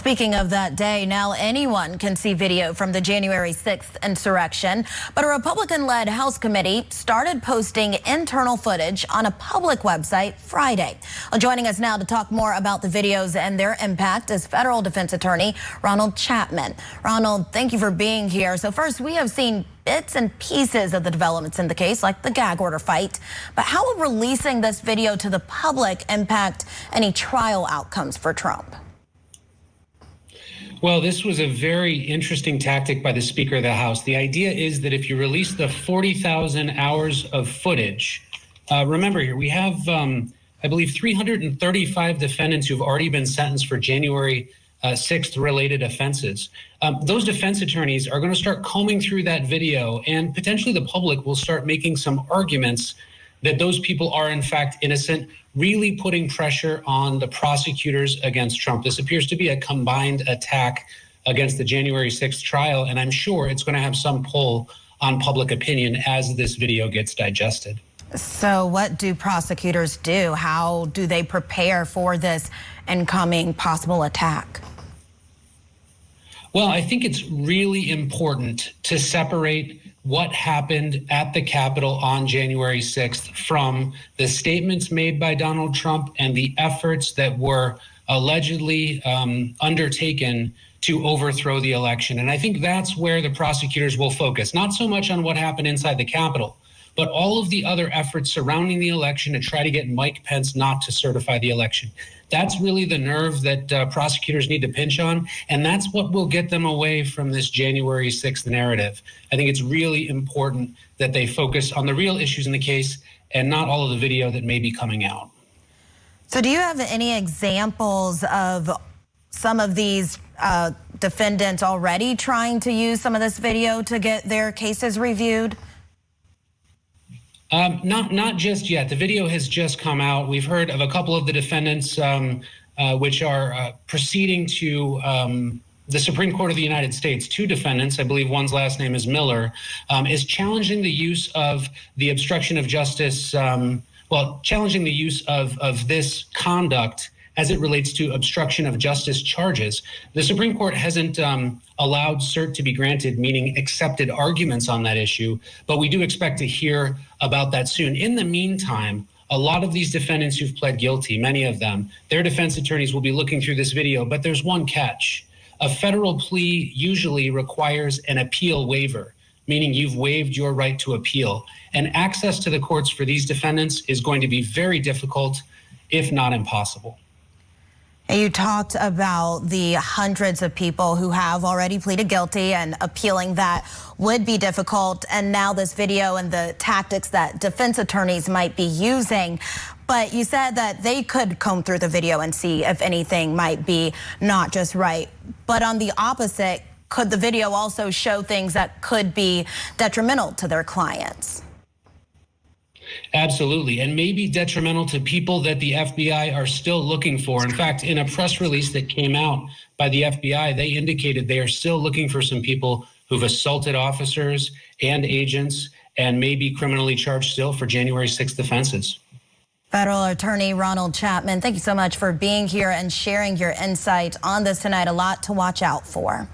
Speaking of that day, now anyone can see video from the January 6th insurrection, but a Republican-led House committee started posting internal footage on a public website Friday. Well, joining us now to talk more about the videos and their impact is federal defense attorney Ronald Chapman. Ronald, thank you for being here. So first, we have seen bits and pieces of the developments in the case, like the gag order fight. But how will releasing this video to the public impact any trial outcomes for Trump? Well, this was a very interesting tactic by the Speaker of the House. The idea is that if you release the 40,000 hours of footage, remember here, we have, I believe, 335 defendants who've already been sentenced for January 6th related offenses. Those defense attorneys are going to start combing through that video, and potentially the public will start making some arguments that those people are in fact innocent, really putting pressure on the prosecutors against Trump. This appears to be a combined attack against the January 6th trial, and I'm sure it's going to have some pull on public opinion as this video gets digested. So what do prosecutors do? How do they prepare for this incoming possible attack? Well, I think it's really important to separate what happened at the Capitol on January 6th from the statements made by Donald Trump and the efforts that were allegedly undertaken to overthrow the election. And I think that's where the prosecutors will focus, not so much on what happened inside the Capitol, but all of the other efforts surrounding the election to try to get Mike Pence not to certify the election. That's really the nerve that prosecutors need to pinch on, and that's what will get them away from this January 6th narrative. I think it's really important that they focus on the real issues in the case and not all of the video that may be coming out. So do you have any examples of some of these defendants already trying to use some of this video to get their cases reviewed? Not just yet. The video has just come out. We've heard of a couple of the defendants which are proceeding to the Supreme Court of the United States. Two defendants, I believe one's last name is Miller, is challenging the use of the obstruction of justice, challenging the use of this conduct as it relates to obstruction of justice charges. The Supreme Court hasn't allowed cert to be granted, meaning accepted arguments on that issue, but we do expect to hear about that soon. In the meantime, a lot of these defendants who've pled guilty, many of them, their defense attorneys will be looking through this video, but there's one catch. A federal plea usually requires an appeal waiver, meaning you've waived your right to appeal. And access to the courts for these defendants is going to be very difficult, if not impossible. You talked about the hundreds of people who have already pleaded guilty, and appealing that would be difficult. And now this video and the tactics that defense attorneys might be using. But you said that they could comb through the video and see if anything might be not just right. But on the opposite, could the video also show things that could be detrimental to their clients? Absolutely, and maybe detrimental to people that the FBI are still looking for. In fact, in a press release that came out by the FBI, they indicated they are still looking for some people who've assaulted officers and agents and may be criminally charged still for January 6th offenses. Federal Attorney Ronald Chapman, thank you so much for being here and sharing your insight on this tonight. A lot to watch out for.